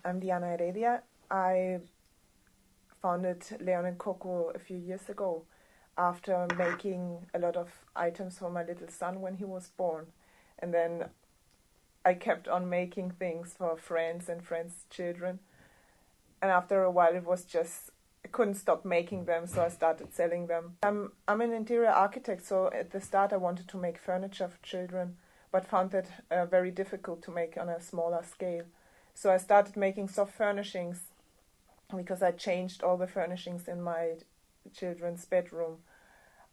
I'm Diana Heredia. I founded Leon & Coco a few years ago after making a lot of items for my little son when he was born. And then I kept on making things for friends and friends' children. And after a while, it was just, I couldn't stop making them, so I started selling them. I'm an interior architect, so at the start I wanted to make furniture for children, but found that very difficult to make on a smaller scale. So I started making soft furnishings because I changed all the furnishings in my children's bedroom.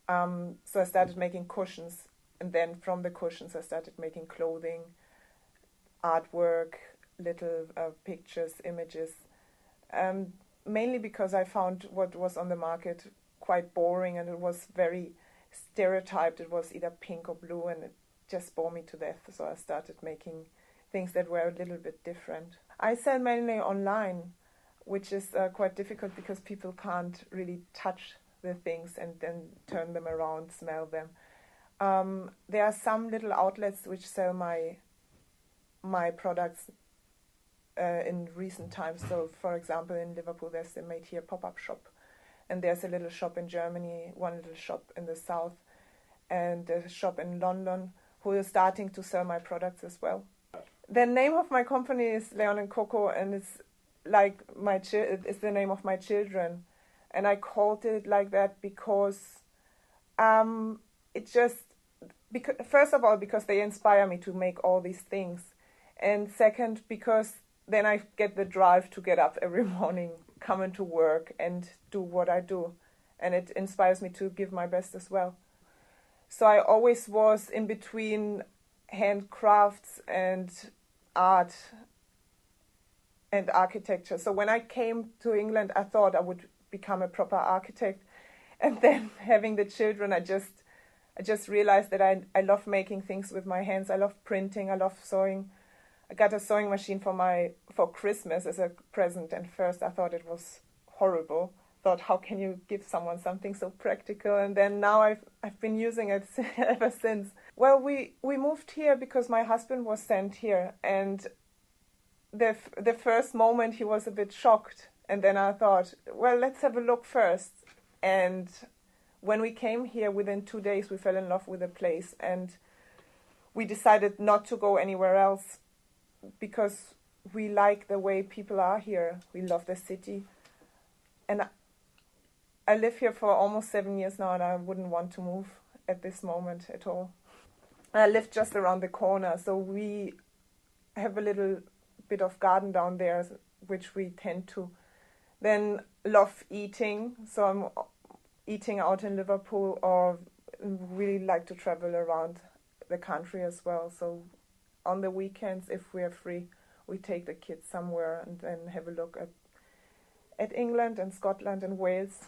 So I started making cushions, and then from the cushions I started making clothing, artwork, little pictures, images. Mainly because I found what was on the market quite boring, and it was very stereotyped. It was either pink or blue, and it just bored me to death. So I started making things that were a little bit different. I sell mainly online, which is quite difficult because people can't really touch the things and then turn them around, smell them. There are some little outlets which sell my products in recent times. So, for example, in Liverpool, there's the Made Here pop-up shop, and there's a little shop in Germany, one little shop in the south, and a shop in London who is starting to sell my products as well. The name of my company is Leon & Coco, and it's like it's the name of my children, and I called it like that because it just first of all because they inspire me to make all these things, and second because then I get the drive to get up every morning, come into work and do what I do, and it inspires me to give my best as well. So I always was in between handcrafts and art and architecture. So when I came to England, I thought I would become a proper architect. And then having the children, I just realized that I love making things with my hands. I love printing. I love sewing. I got a sewing machine for Christmas as a present, and first I thought it was horrible. Thought, how can you give someone something so practical? And then now I've been using it ever since. Well, we moved here because my husband was sent here, and the first moment he was a bit shocked, and then I thought, well, let's have a look first. And when we came here, within 2 days we fell in love with the place, and we decided not to go anywhere else because we like the way people are here. We love the city, and I live here for almost 7 years now, and I wouldn't want to move at this moment at all. I live just around the corner, so we have a little bit of garden down there, which we tend to then love eating. So I'm eating out in Liverpool, or really like to travel around the country as well. So on the weekends, if we are free, we take the kids somewhere and then have a look at England and Scotland and Wales.